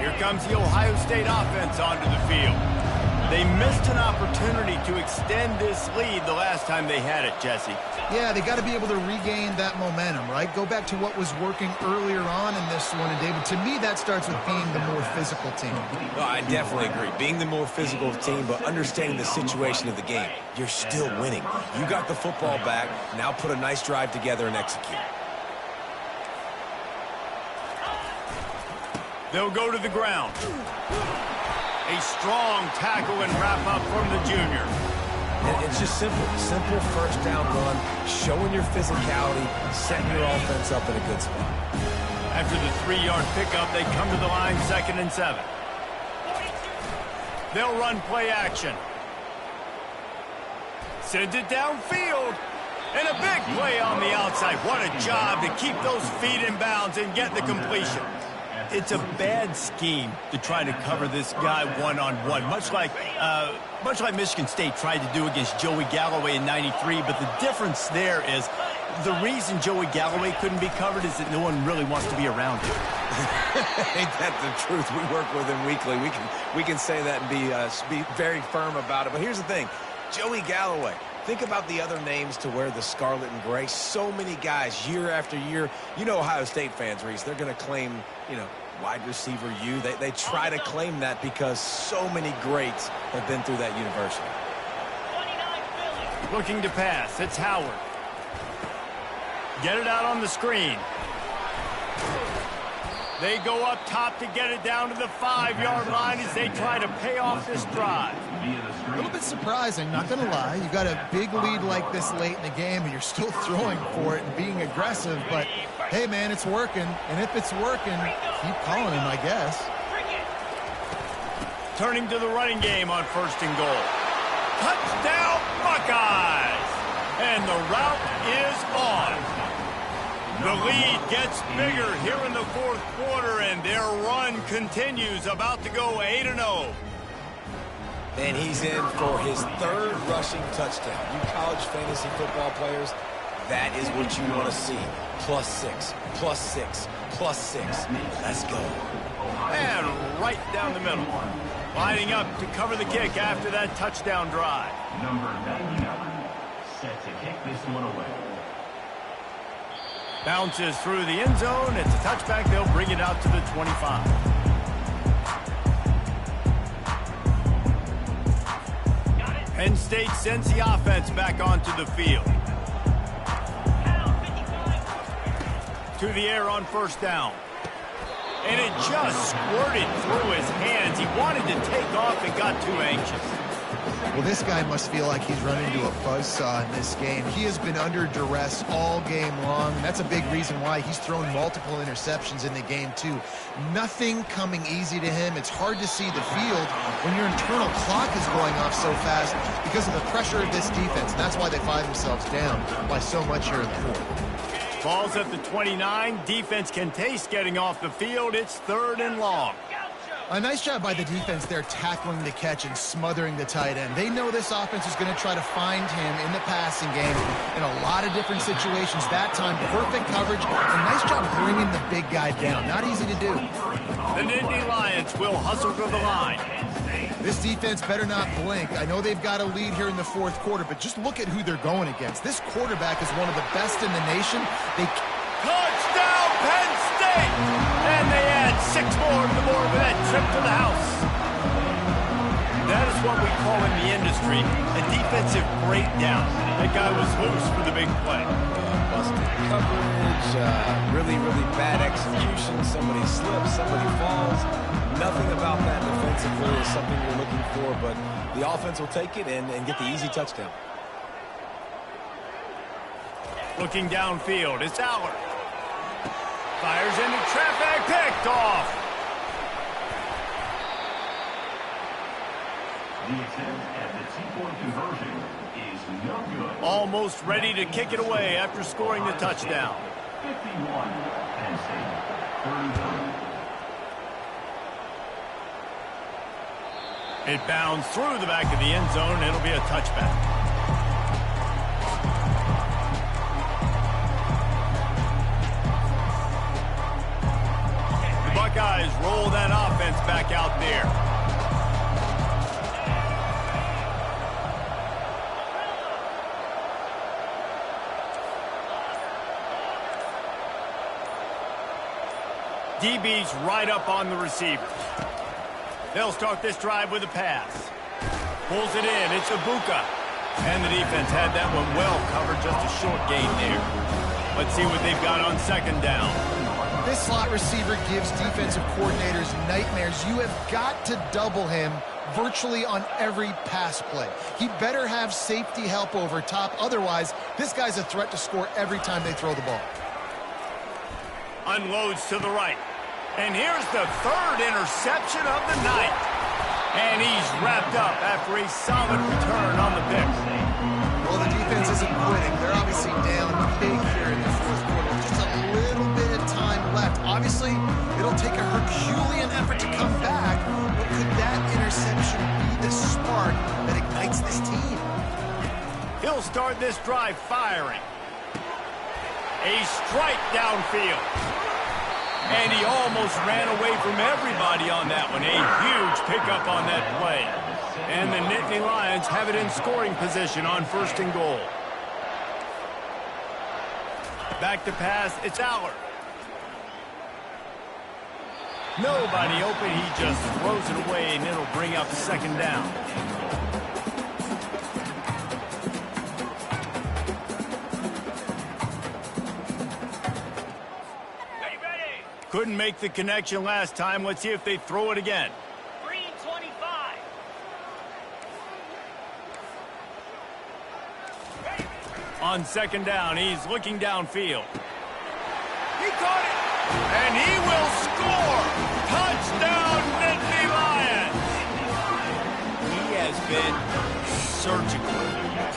Here comes the Ohio State offense onto the field. They missed an opportunity to extend this lead the last time they had it, Jesse. Yeah, they got to be able to regain that momentum, right? Go back to what was working earlier on in this one. And, David, to me, that starts with being the more physical team. Well, I definitely agree. Being the more physical team, but understanding the situation of the game. You're still winning. You got the football back. Now put a nice drive together and execute. They'll go to the ground. A strong tackle and wrap up from the junior. It's just simple. Simple first down run, showing your physicality, setting your offense up in a good spot. After the 3-yard pickup, they come to the line 2nd and 7. They'll run play action. Sends it downfield. And a big play on the outside. What a job to keep those feet in bounds and get the completion. It's a bad scheme to try to cover this guy one-on-one, much like Michigan State tried to do against Joey Galloway in '93. But the difference there is the reason Joey Galloway couldn't be covered is that no one really wants to be around him. Ain't that the truth? We work with him weekly. We can say that and be very firm about it. But here's the thing, Joey Galloway. Think about the other names to wear the scarlet and gray. So many guys year after year. You know Ohio State fans, Reese, they're going to claim, wide receiver U. They try to claim that because so many greats have been through that university. Looking to pass. It's Howard. Get it out on the screen. They go up top to get it down to the 5-yard line as they try to pay off this drive. A little bit surprising, not going to lie. You got a big lead like this late in the game, and you're still throwing for it and being aggressive. But, hey, man, it's working. And if it's working, keep calling him, I guess. Turning to the running game on 1st and goal. Touchdown, Buckeyes! And the route is on. The lead gets bigger here in the 4th quarter, and their run continues, about to go 8-0. And he's in for his 3rd rushing touchdown. You college fantasy football players, that is what you want to see. +6, +6, +6. Let's go. And right down the middle. Lining up to cover the kick after that touchdown drive. Number 99, set to kick this one away. Bounces through the end zone. It's a touchback. They'll bring it out to the 25. Penn State sends the offense back onto the field. To the air on 1st down. And it just squirted through his hands. He wanted to take off and got too anxious. Well, this guy must feel like he's run into a buzzsaw in this game. He has been under duress all game long, and that's a big reason why he's thrown multiple interceptions in the game, too. Nothing coming easy to him. It's hard to see the field when your internal clock is going off so fast because of the pressure of this defense. And that's why they find themselves down by so much here in the 4th. Ball's at the 29. Defense can taste getting off the field. It's 3rd and long. A nice job by the defense there tackling the catch and smothering the tight end. They know this offense is going to try to find him in the passing game in a lot of different situations. That time, perfect coverage, and nice job bringing the big guy down. Not easy to do. The Nittany Lions will hustle to the line. This defense better not blink. I know they've got a lead here in the 4th quarter, but just look at who they're going against. This quarterback is one of the best in the nation. Touchdown, Penn State! And they add 6 more to the board with that trip to the house. That is what we call in the industry a defensive breakdown. That guy was loose for the big play. Well, busted coverage, really, really bad execution. Somebody slips, somebody falls. Nothing about that defensively is something you're looking for, but the offense will take it and get the easy touchdown. Looking downfield, it's Aller. Fires into traffic, picked off. The attempt at the two-point conversion is no good. Almost ready to kick it away after scoring the touchdown. 51, Penn State, 31. It bounds through the back of the end zone. It'll be a touchback. The Buckeyes roll that offense back out there. DB's right up on the receiver. They'll start this drive with a pass. Pulls it in. It's Ibuka. And the defense had that one well covered. Just a short gain there. Let's see what they've got on second down. This slot receiver gives defensive coordinators nightmares. You have got to double him virtually on every pass play. He better have safety help over top. Otherwise, this guy's a threat to score every time they throw the ball. Unloads to the right. And here's the third interception of the night. And he's wrapped up after a solid return on the pick. Well, the defense isn't quitting. They're obviously down big here in the fourth quarter. Just a little bit of time left. Obviously, it'll take a Herculean effort to come back. But could that interception be the spark that ignites this team? He'll start this drive firing. A strike downfield. And he almost ran away from everybody on that one. A huge pickup on that play. And the Nittany Lions have it in scoring position on first and goal. Back to pass, it's Aller. Nobody open, he just throws it away, and it'll bring up second down. Couldn't make the connection last time. Let's see if they throw it again. Green 25. On second down, he's looking downfield. He caught it, and he will score. Touchdown, Nittany Lions. He has been surgical,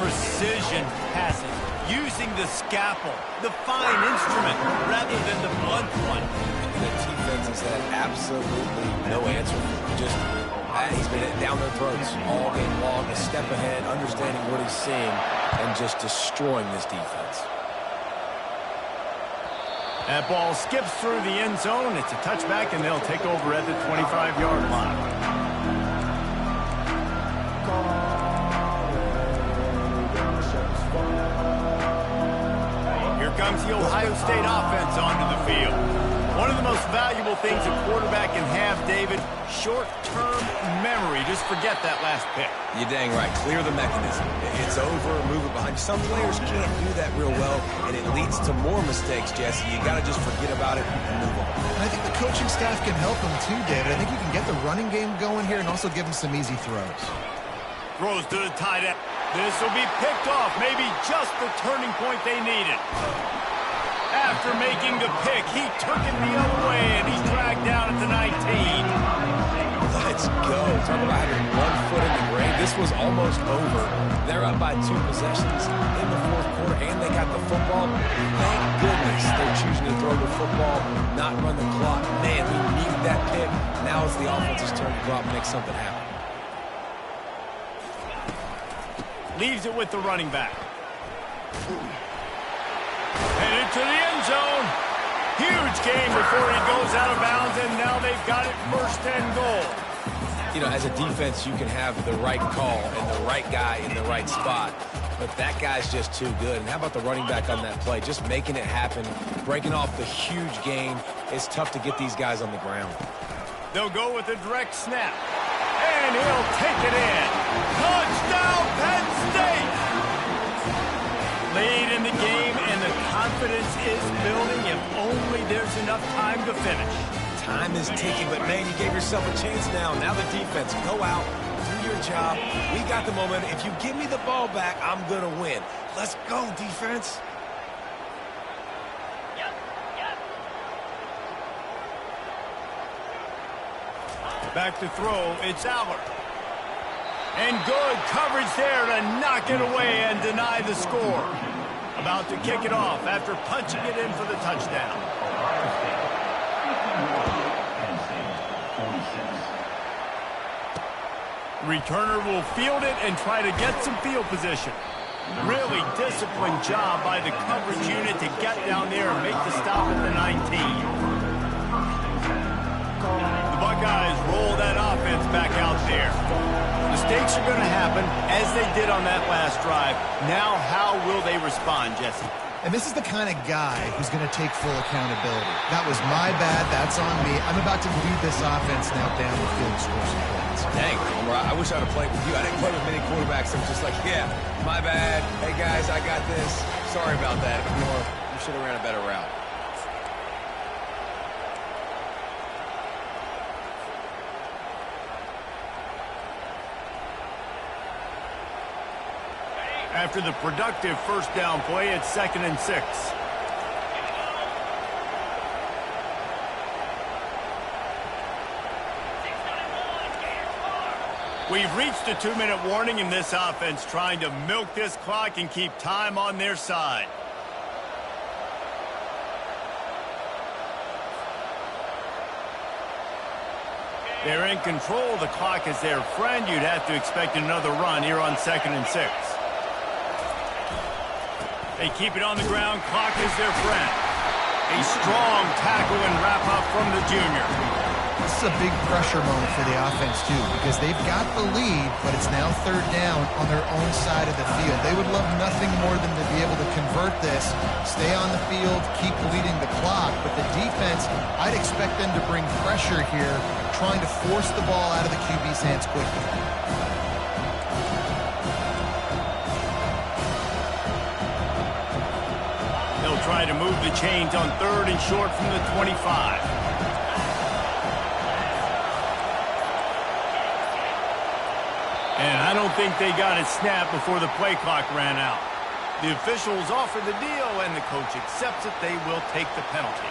precision passing, using the scalpel, the fine instrument, rather than the blunt one. The defense has had absolutely no answer. Just, he's been down their throats all game long, a step ahead, understanding what he's seeing, and just destroying this defense. That ball skips through the end zone. It's a touchback, and they'll take over at the 25-yard line. Here comes the Ohio State offense onto the field. One of the most valuable things a quarterback can have, David, short-term memory. Just forget that last pick. You're dang right. Clear the mechanism. It's over, move it behind. Some players can't do that real well, and it leads to more mistakes, Jesse. You got to just forget about it and move on. And I think the coaching staff can help him too, David. I think you can get the running game going here and also give him some easy throws. Throws to the tight end. This will be picked off. Maybe just the turning point they needed. After making the pick, he took it the other way, and he's dragged down at the 19. Let's go. Talk about having 1 foot in the grave. This was almost over. They're up by 2 possessions in the fourth quarter, and they got the football. Thank goodness they're choosing to throw the football, not run the clock. Man, we needed that pick. Now it's the offense's turn to go out and make something happen. Leaves it with the running back. Headed to the end zone. Huge gain before he goes out of bounds, and now they've got it first and goal. You know, as a defense, you can have the right call and the right guy in the right spot, but that guy's just too good. And how about the running back on that play? Just making it happen, breaking off the huge gain. It's tough to get these guys on the ground. They'll go with a direct snap, and he'll take it in. Touchdown, Penn State! Late in the game, and the confidence confidence is building if only there's enough time to finish. Time is ticking, but man, you gave yourself a chance now. Now the defense, go out, do your job. We got the momentum. If you give me the ball back, I'm going to win. Let's go, defense. Back to throw, it's Aller. And good coverage there to knock it away and deny the score. About to kick it off after punching it in for the touchdown. Returner will field it and try to get some field position. Really disciplined job by the coverage unit to get down there and make the stop at the 19. The Buckeyes roll that offense back out there. Mistakes are going to happen, as they did on that last drive. Now, how will they respond, Jesse? And this is the kind of guy who's going to take full accountability. That was my bad. That's on me. I'm about to lead this offense now down the field and score some points. Dang, Homer, I wish I'd have played with you. I didn't play with many quarterbacks that were just like, yeah, my bad. Hey, guys, I got this. Sorry about that. You should have ran a better route. After the productive first down play, it's 2nd and 6. We've reached a 2-minute warning in this offense, trying to milk this clock and keep time on their side. They're in control. The clock is their friend. You'd have to expect another run here on 2nd and 6. They keep it on the ground. Clock is their friend. A strong tackle and wrap-up from the junior. This is a big pressure moment for the offense, too, because they've got the lead, but it's now 3rd down on their own side of the field. They would love nothing more than to be able to convert this, stay on the field, keep leading the clock. But the defense, I'd expect them to bring pressure here, trying to force the ball out of the QB's hands quickly. They'll try to move the chains on 3rd and short from the 25. And I don't think they got it snapped before the play clock ran out. The officials offer the deal, and the coach accepts it. They will take the penalty.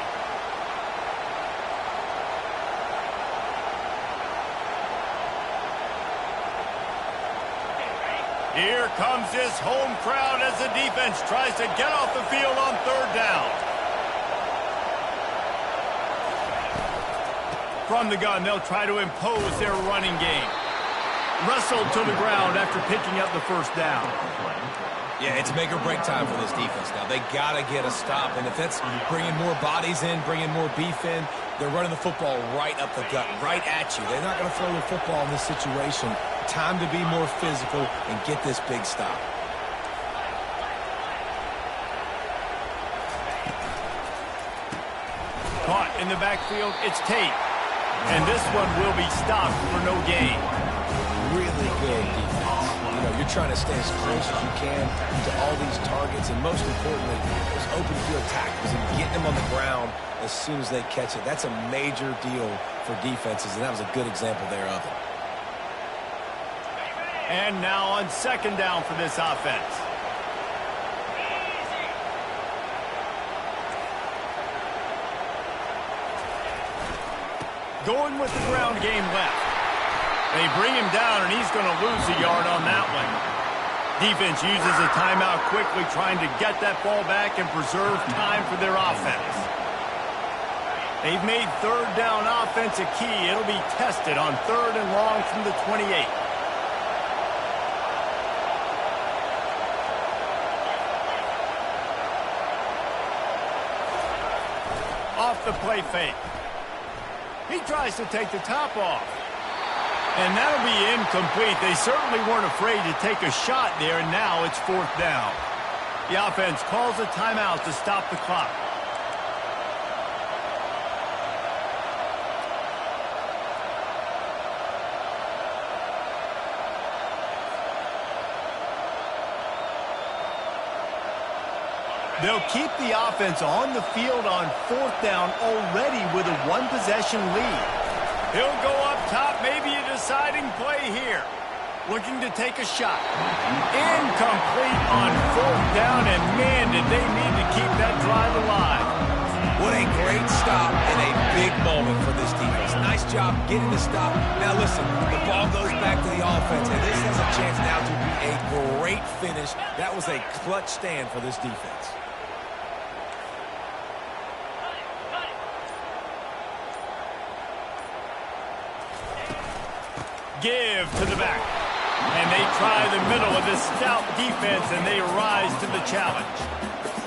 Here comes this home crowd as the defense tries to get off the field on 3rd down. From the gun, they'll try to impose their running game. Wrestled to the ground after picking up the first down. Yeah, it's make or break time for this defense now. They got to get a stop, and if that's bringing more bodies in, bringing more beef in, they're running the football right up the gut, right at you. They're not going to throw the football in this situation. Time to be more physical and get this big stop. Caught in the backfield, it's Tate. And this one will be stopped for no gain. Really good defense. You know, you're trying to stay as close as you can to all these targets, and most importantly, those open field tackles and getting them on the ground as soon as they catch it. That's a major deal for defenses, and that was a good example there of it. And now on 2nd down for this offense. Going with the ground game left. They bring him down, and he's going to lose a yard on that one. Defense uses a timeout quickly, trying to get that ball back and preserve time for their offense. They've made 3rd down offense a key. It'll be tested on 3rd and long from the 28. Off the play fake. He tries to take the top off. And that'll be incomplete. They certainly weren't afraid to take a shot there, and now it's 4th down. The offense calls a timeout to stop the clock. They'll keep the offense on the field on 4th down already with a one-possession lead. He'll go up top, maybe a deciding play here. Looking to take a shot. Incomplete on 4th down, and man, did they need to keep that drive alive. What a great stop and a big moment for this defense. Nice job getting the stop. Now listen, the ball goes back to the offense, and this has a chance now to be a great finish. That was a clutch stand for this defense. Give to the back. And they try the middle of this stout defense, and they rise to the challenge.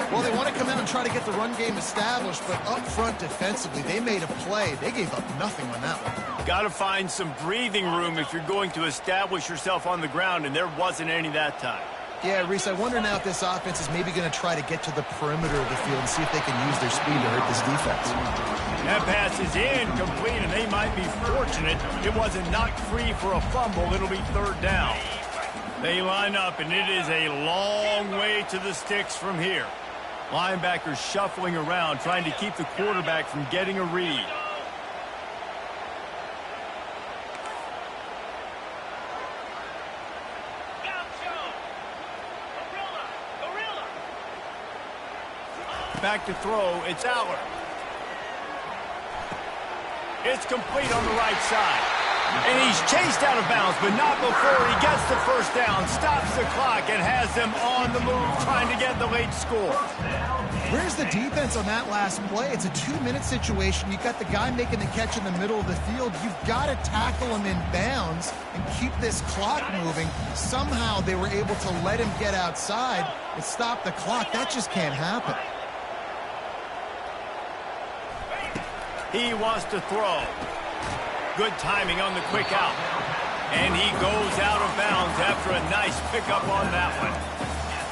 Well, they want to come out and try to get the run game established, but up front defensively, they made a play. They gave up nothing on that one. Got to find some breathing room if you're going to establish yourself on the ground, and there wasn't any that time. Yeah, Reese, I wonder now if this offense is maybe going to try to get to the perimeter of the field and see if they can use their speed to hurt this defense. That pass is incomplete, and they might be fortunate it wasn't knocked free for a fumble. It'll be 3rd down. They line up, and it is a long way to the sticks from here. Linebackers shuffling around, trying to keep the quarterback from getting a read. Back to throw, it's Aller. It's complete on the right side. And he's chased out of bounds, but not before he gets the 1st down, stops the clock, and has them on the move, trying to get the late score. Where's the defense on that last play? It's a 2-minute situation. You got the guy making the catch in the middle of the field. You've got to tackle him in bounds and keep this clock moving. Somehow they were able to let him get outside and stop the clock. That just can't happen. He wants to throw. Good timing on the quick out. And he goes out of bounds after a nice pickup on that one.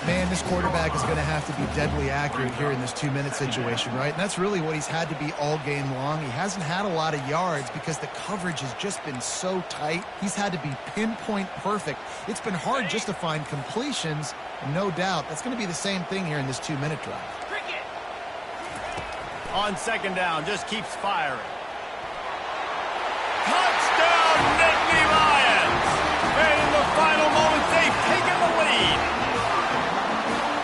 Man, this quarterback is going to have to be deadly accurate here in this 2-minute situation, right? And that's really what he's had to be all game long. He hasn't had a lot of yards because the coverage has just been so tight. He's had to be pinpoint perfect. It's been hard just to find completions, no doubt. That's going to be the same thing here in this 2-minute drive. On 2nd down, just keeps firing. Touchdown, Nittany Lions! And in the final moments, they've taken the lead.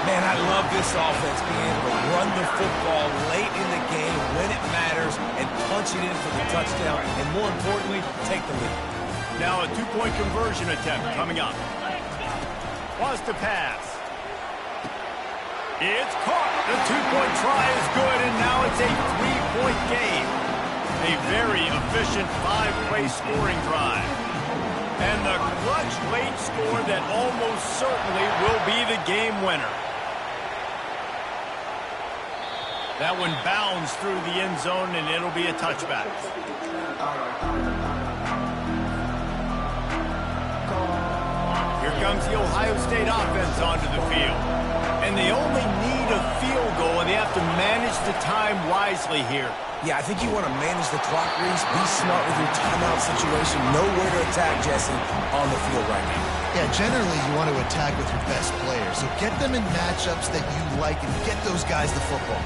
Man, I love this offense being able to run the football late in the game when it matters and punch it in for the touchdown, and more importantly, take the lead. Now a 2-point conversion attempt coming up. Wants to pass. It's caught. The 2-point try is good, and now it's a 3-point game. A very efficient 5-play scoring drive. And the clutch late score that almost certainly will be the game winner. That one bounds through the end zone, and it'll be a touchback. Here comes the Ohio State offense onto the field. And they only need a field goal, and they have to manage the time wisely here. Yeah, I think you want to manage the clock, Reese. Be smart with your timeout situation. Know where to attack, Jesse, on the field right now. Yeah, generally you want to attack with your best players. So get them in matchups that you like and get those guys the football.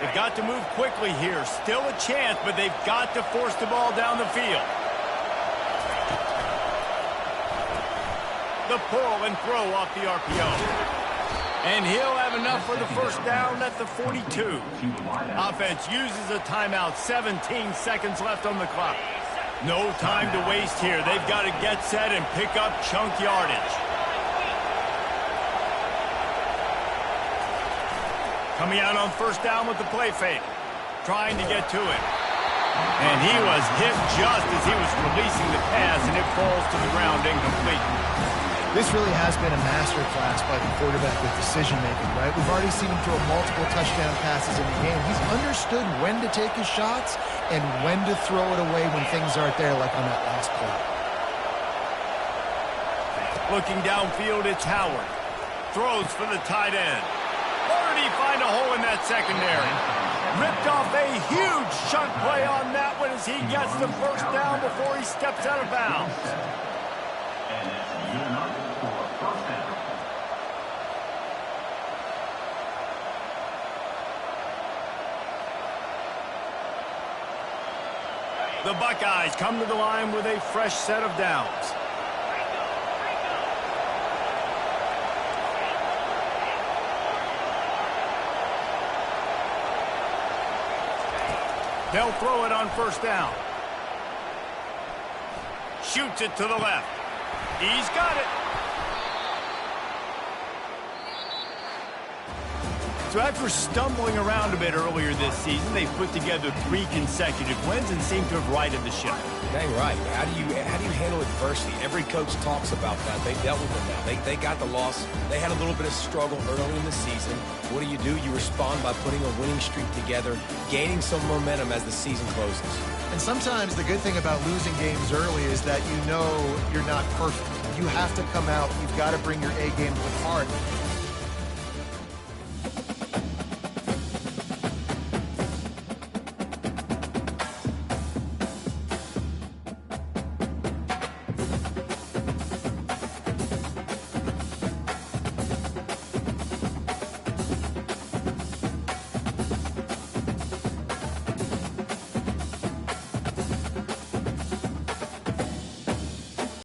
They've got to move quickly here. Still a chance, but they've got to force the ball down the field. The pull and throw off the RPO. And he'll have enough for the 1st down at the 42. Offense uses a timeout. 17 seconds left on the clock. No time to waste here. They've got to get set and pick up chunk yardage. Coming out on 1st down with the play fake. Trying to get to it. And he was hit just as he was releasing the pass, and it falls to the ground incomplete. This really has been a masterclass by the quarterback with decision-making, right? We've already seen him throw multiple touchdown passes in the game. He's understood when to take his shots and when to throw it away when things aren't there, like on that last play. Looking downfield, it's Howard. Throws for the tight end. Or did he find a hole in that secondary? Ripped off a huge chunk play on that one as he gets the 1st down before he steps out of bounds. And that's good enough for a first down. The Buckeyes come to the line with a fresh set of downs. They'll throw it on first down. Shoots it to the left. He's got it. So after stumbling around a bit earlier this season, they've put together 3 consecutive wins and seem to have righted the ship. Dang right. How do you handle adversity? Every coach talks about that. They dealt with it now. They got the loss. They had a little bit of struggle early in the season. What do? You respond by putting a winning streak together, gaining some momentum as the season closes. And sometimes the good thing about losing games early is that you know you're not perfect. You have to come out. You've got to bring your A game with heart.